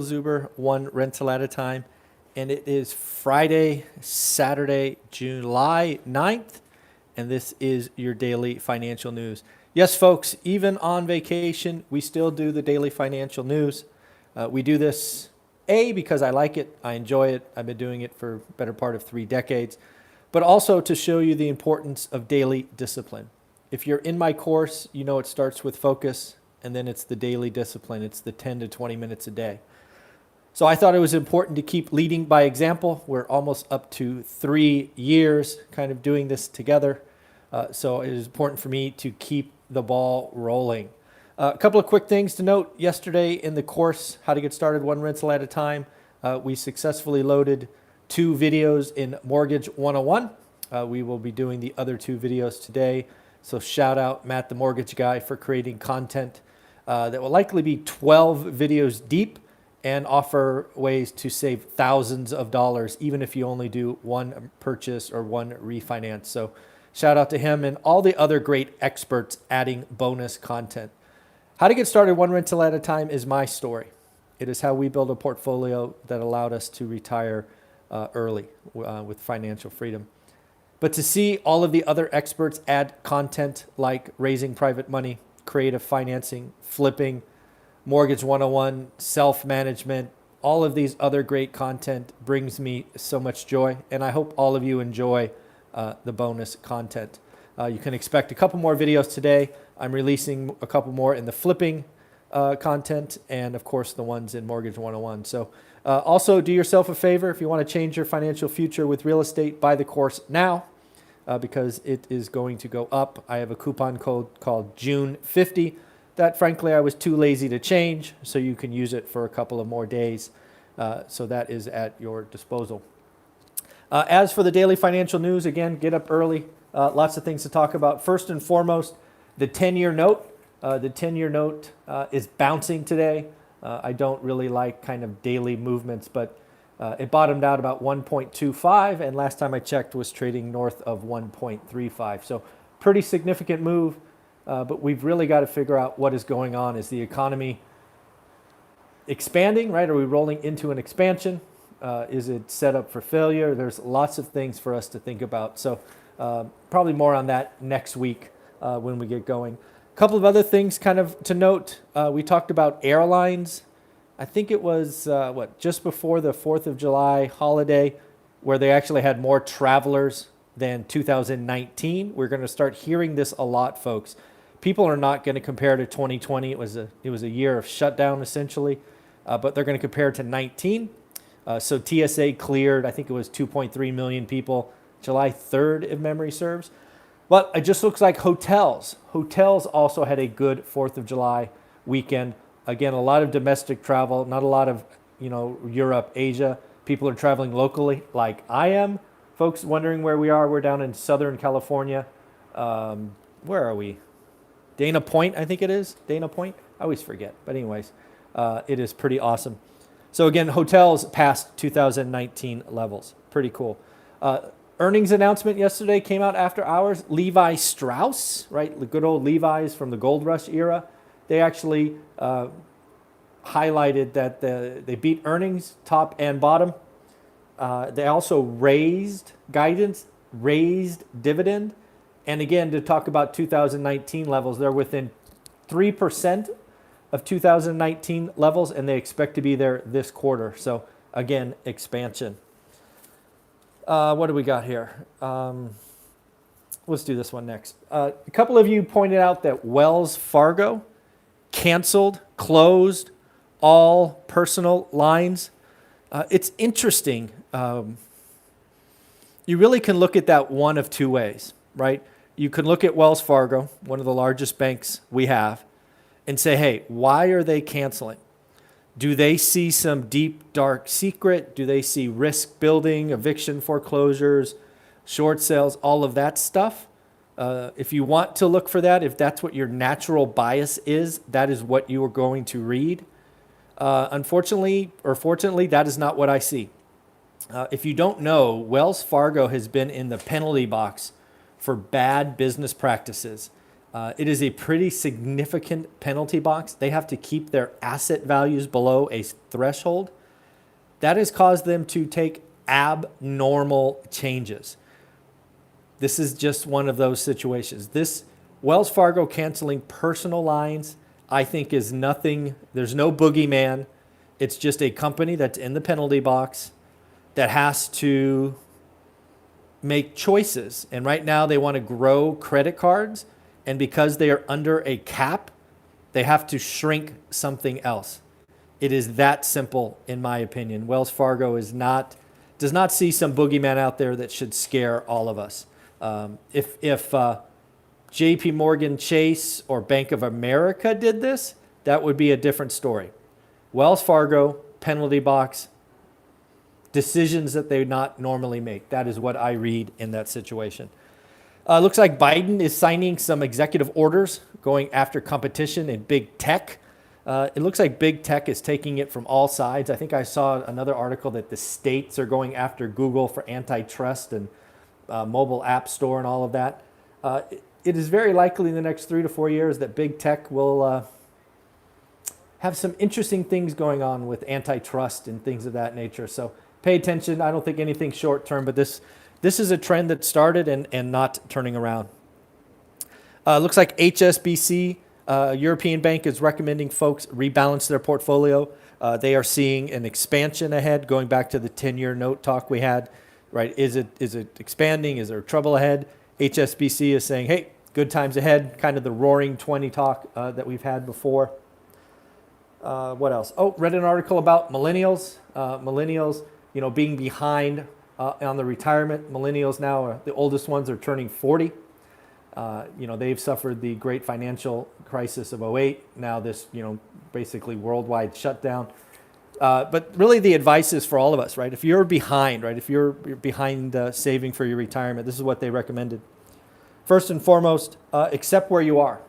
Zuber, one rental at a time, and it is Friday, Saturday, July 9th, and this is your daily financial news. Yes, folks, even on vacation, we still do the daily financial news. We do this, A, because I like it, I enjoy it, I've been doing it for a better part of 3 decades, but also to show you the importance of daily discipline. If you're in my course, you know it starts with focus, and then it's the daily discipline. It's the 10 to 20 minutes a day. So I thought it was important to keep leading by example. We're almost up to 3 years kind of doing this together. So it is important for me to keep the ball rolling. A couple of quick things to note. Yesterday in the course, How to Get Started One Rental at a Time, we successfully loaded 2 videos in Mortgage 101. We will be doing the other 2 videos today. So shout out Matt the Mortgage Guy for creating content that will likely be 12 videos deep and offer ways to save thousands of dollars, even if you only do 1 purchase or 1 refinance. So shout out to him and all the other great experts adding bonus content. How to Get Started One Rental at a Time is my story. It is how we build a portfolio that allowed us to retire early with financial freedom. But to see all of the other experts add content like raising private money, creative financing, flipping, Mortgage 101, self-management, all of these other great content brings me so much joy. And I hope all of you enjoy the bonus content. You can expect a couple more videos today. I'm releasing a couple more in the flipping content and, of course, the ones in Mortgage 101. So also do yourself a favor. If you want to change your financial future with real estate, buy the course now because it is going to go up. I have a coupon code called June50 that, frankly, I was too lazy to change, so you can use it for a couple of more days. So that is at your disposal. As for the daily financial news, again, get up early. Lots of things to talk about. First and foremost, the 10-year note. The 10-year note is bouncing today. I don't really like kind of daily movements, but it bottomed out about 1.25, and last time I checked was trading north of 1.35. So pretty significant move, but we've really got to figure out what is going on. Is the economy expanding, right? Are we rolling into an expansion? Is it set up for failure? There's lots of things for us to think about. So probably more on that next week when we get going. A couple of other things kind of to note. We talked about airlines. I think it was, just before the 4th of July holiday, where they actually had more travelers than 2019. We're going to start hearing this a lot, folks. People are not going to compare to 2020. It was a year of shutdown, essentially, but they're going to compare to 19. So TSA cleared, I think it was 2.3 million people, July 3rd, if memory serves. But it just looks like hotels. Hotels also had a good 4th of July weekend. Again, a lot of domestic travel, not a lot of, Europe, Asia. People are traveling locally like I am. Folks wondering where we are, we're down in Southern California. Where are we? Dana Point, I think it is. Dana Point? I always forget. But anyways, it is pretty awesome. So again, hotels passed 2019 levels. Pretty cool. Earnings announcement yesterday came out after hours. Levi Strauss, right? The good old Levi's from the Gold Rush era. They actually highlighted that they beat earnings, top and bottom. They also raised guidance, raised dividend. And again, to talk about 2019 levels, they're within 3% of 2019 levels, and they expect to be there this quarter. So again, expansion. What do we got here? Let's do this one next. A couple of you pointed out that Wells Fargo canceled, closed all personal lines. It's interesting. You really can look at that one of 2 ways, right? You can look at Wells Fargo, one of the largest banks we have, and say, hey, why are they canceling? Do they see some deep, dark secret? Do they see risk building, eviction foreclosures, short sales, all of that stuff? If you want to look for that, if that's what your natural bias is, that is what you are going to read. Unfortunately, or fortunately, that is not what I see. If you don't know, Wells Fargo has been in the penalty box for bad business practices It is a pretty significant penalty box. They have to keep their asset values below a threshold. That has caused them to take abnormal changes. This is just one of those situations. This Wells Fargo canceling personal lines, I think, is nothing. There's no boogeyman. It's just a company that's in the penalty box that has to make choices. And right now they want to grow credit cards. And because they are under a cap, they have to shrink something else. It is that simple, in my opinion. Wells Fargo does not see some boogeyman out there that should scare all of us. If J.P. Morgan Chase or Bank of America did this, that would be a different story. Wells Fargo, penalty box, decisions that they would not normally make. That is what I read in that situation. Looks like Biden is signing some executive orders going after competition in big tech. It looks like big tech is taking it from all sides. I think I saw another article that the states are going after Google for antitrust and mobile app store and all of that. It is very likely in the next 3 to 4 years that big tech will have some interesting things going on with antitrust and things of that nature. So pay attention. I don't think anything short term, but this is a trend that started and not turning around. Looks like HSBC, European Bank, is recommending folks rebalance their portfolio. They are seeing an expansion ahead, going back to the 10-year note talk we had, right? Is it expanding? Is there trouble ahead? HSBC is saying, hey, good times ahead, kind of the roaring 20 talk that we've had before. What else? Oh, read an article about millennials. Millennials, being behind on the retirement. Millennials now, the oldest ones are turning 40. They've suffered the great financial crisis of '08. Now this, basically worldwide shutdown. But really the advice is for all of us, right? If you're behind, right? If you're behind saving for your retirement, this is what they recommended. First and foremost, accept where you are.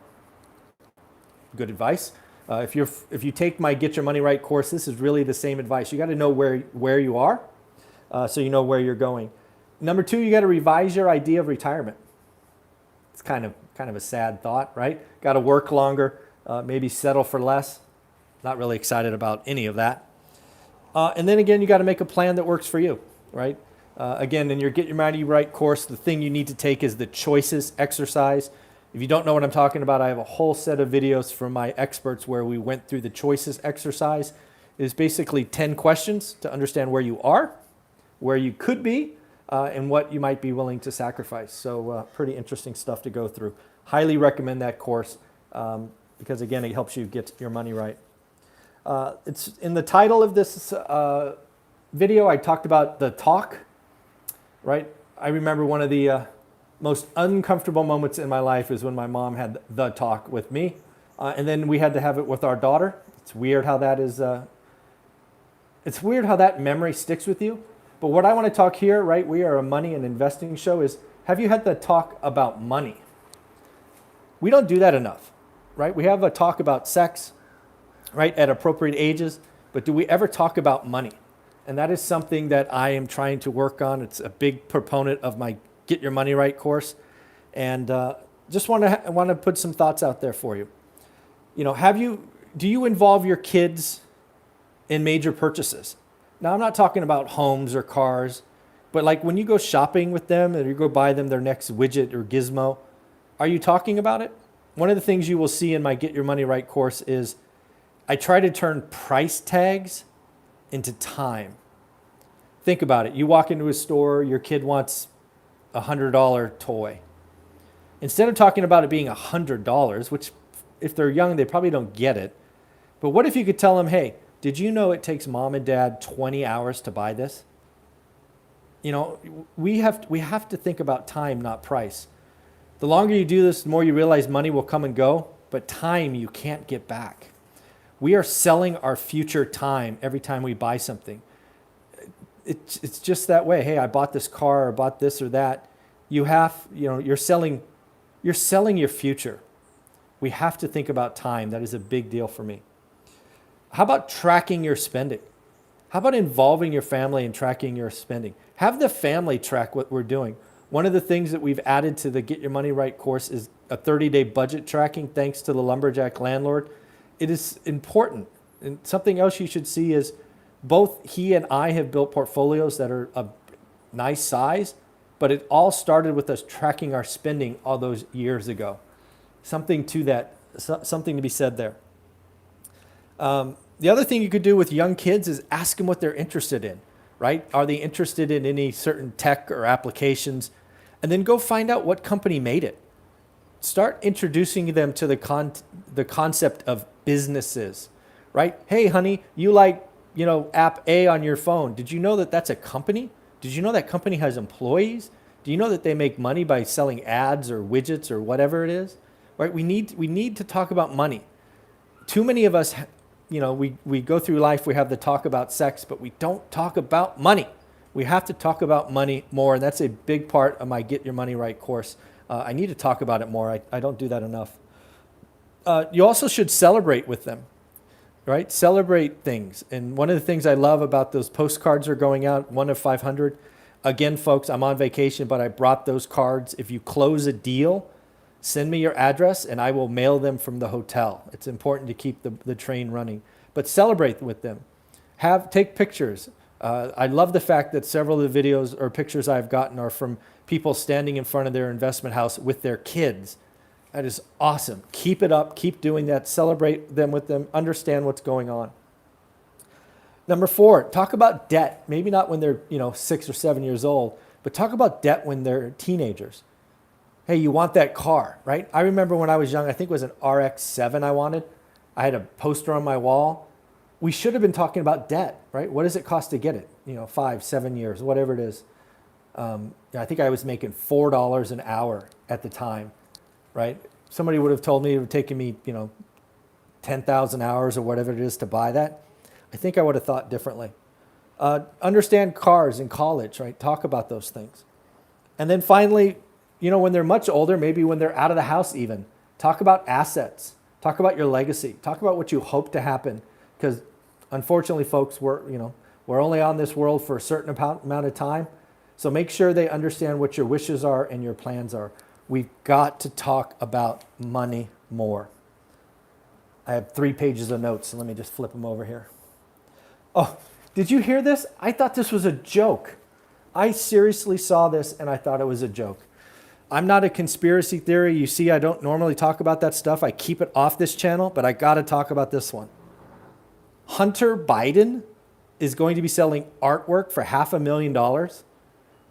Good advice. If you take my Get Your Money Right course, this is really the same advice. You got to know where you are, so you know where you're going. Number 2, you got to revise your idea of retirement. It's kind of a sad thought, right? Got to work longer, maybe settle for less. Not really excited about any of that. And then again, you got to make a plan that works for you, right? Again, in your Get Your Money Right course, the thing you need to take is the choices exercise. If you don't know what I'm talking about, I have a whole set of videos from my experts where we went through the choices exercise. It is basically 10 questions to understand where you are, where you could be, and what you might be willing to sacrifice. So pretty interesting stuff to go through. Highly recommend that course because, again, it helps you get your money right. It's in the title of this video, I talked about the talk, right? I remember one of the most uncomfortable moments in my life is when my mom had the talk with me, and then we had to have it with our daughter. It's weird how that is. It's weird how that memory sticks with you. But what I want to talk here, right? We are a money and investing show. Is have you had the talk about money? We don't do that enough, right? We have a talk about sex, right, at appropriate ages, but do we ever talk about money? And that is something that I am trying to work on. It's a big proponent of my Get Your Money Right course, and just want to put some thoughts out there for you. Do you involve your kids in major purchases? Now, I'm not talking about homes or cars, but like when you go shopping with them or you go buy them their next widget or gizmo, are you talking about it? One of the things you will see in my Get Your Money Right course is I try to turn price tags into time. Think about it. You walk into a store, your kid wants a $100 toy. Instead of talking about it being $100, which if they're young, they probably don't get it. But what if you could tell them, hey, did you know it takes mom and dad 20 hours to buy this? We have to think about time, not price. The longer you do this, the more you realize money will come and go, but time you can't get back. We are selling our future time every time we buy something. It's just that way. Hey, I bought this car or bought this or that. You're selling your future. We have to think about time. That is a big deal for me. How about tracking your spending? How about involving your family in tracking your spending? Have the family track what we're doing. One of the things that we've added to the Get Your Money Right course is a 30-day budget tracking thanks to the lumberjack landlord. It is important. And something else you should see is both he and I have built portfolios that are a nice size, but it all started with us tracking our spending all those years ago. Something to that, something to be said there. The other thing you could do with young kids is ask them what they're interested in, right? Are they interested in any certain tech or applications? And then go find out what company made it. Start introducing them to the concept of businesses, right? Hey, honey, you like, app A on your phone. Did you know that that's a company? Did you know that company has employees? Do you know that they make money by selling ads or widgets or whatever it is? Right? We need to talk about money. Too many of us, we go through life, we have the talk about sex, but we don't talk about money. We have to talk about money more, and that's a big part of my Get Your Money Right course. I need to talk about it more. I don't do that enough. You also should celebrate with them, right? Celebrate things. And one of the things I love about those postcards are going out, 1 of 500. Again, folks, I'm on vacation, but I brought those cards. If you close a deal, send me your address, and I will mail them from the hotel. It's important to keep the train running. But celebrate with them. Take pictures. I love the fact that several of the videos or pictures I've gotten are from people standing in front of their investment house with their kids. That is awesome. Keep it up. Keep doing that. Celebrate them with them. Understand what's going on. Number 4, talk about debt. Maybe not when they're 6 or 7 years old, but talk about debt when they're teenagers. Hey, you want that car, right? I remember when I was young, I think it was an RX-7 I wanted. I had a poster on my wall. We should have been talking about debt, right? What does it cost to get it? 5, 7 years, whatever it is. I think I was making $4 an hour at the time, right? Somebody would have told me it would have taken me, 10,000 hours or whatever it is to buy that. I think I would have thought differently. Understand cars in college, right? Talk about those things. And then finally, when they're much older, maybe when they're out of the house even, talk about assets. Talk about your legacy. Talk about what you hope to happen. Because unfortunately, folks, we're only on this world for a certain amount of time. So make sure they understand what your wishes are and your plans are. We've got to talk about money more. I have 3 pages of notes, so let me just flip them over here. Oh, did you hear this? I thought this was a joke. I seriously saw this and I thought it was a joke. I'm not a conspiracy theory. You see, I don't normally talk about that stuff. I keep it off this channel, but I got to talk about this one. Hunter Biden is going to be selling artwork for $500,000.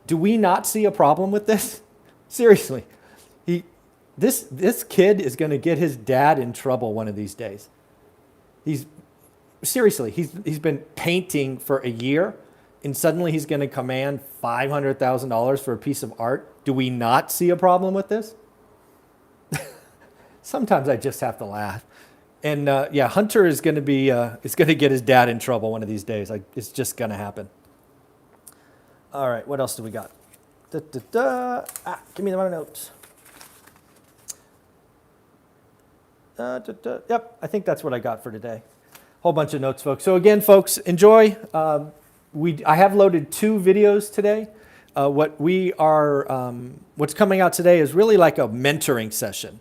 Do we not see a problem with this? Seriously. This kid is going to get his dad in trouble one of these days. He's been painting for a year, and suddenly he's going to command $500,000 for a piece of art. Do we not see a problem with this? Sometimes I just have to laugh. And Hunter is going to get his dad in trouble one of these days. It's just going to happen. All right, what else do we got? Give me my notes. Yep, I think that's what I got for today. Whole bunch of notes, folks. So again, folks, enjoy. I have loaded 2 videos today. What's coming out today is really like a mentoring session.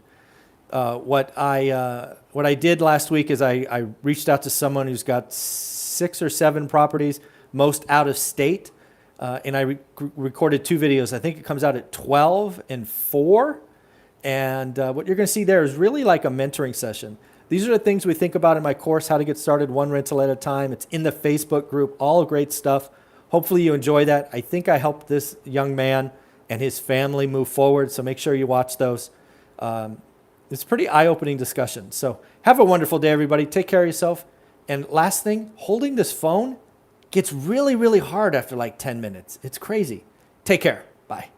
What I did last week is I reached out to someone who's got 6 or 7 properties, most out of state, and I recorded 2 videos. I think it comes out at 12 and 4, and what you're going to see there is really like a mentoring session. These are the things we think about in my course, how to get started one rental at a time. It's in the Facebook group, all great stuff. Hopefully you enjoy that. I think I helped this young man and his family move forward, so make sure you watch those. It's a pretty eye-opening discussion. So have a wonderful day, everybody. Take care of yourself. And last thing, holding this phone gets really, really hard after like 10 minutes. It's crazy. Take care. Bye.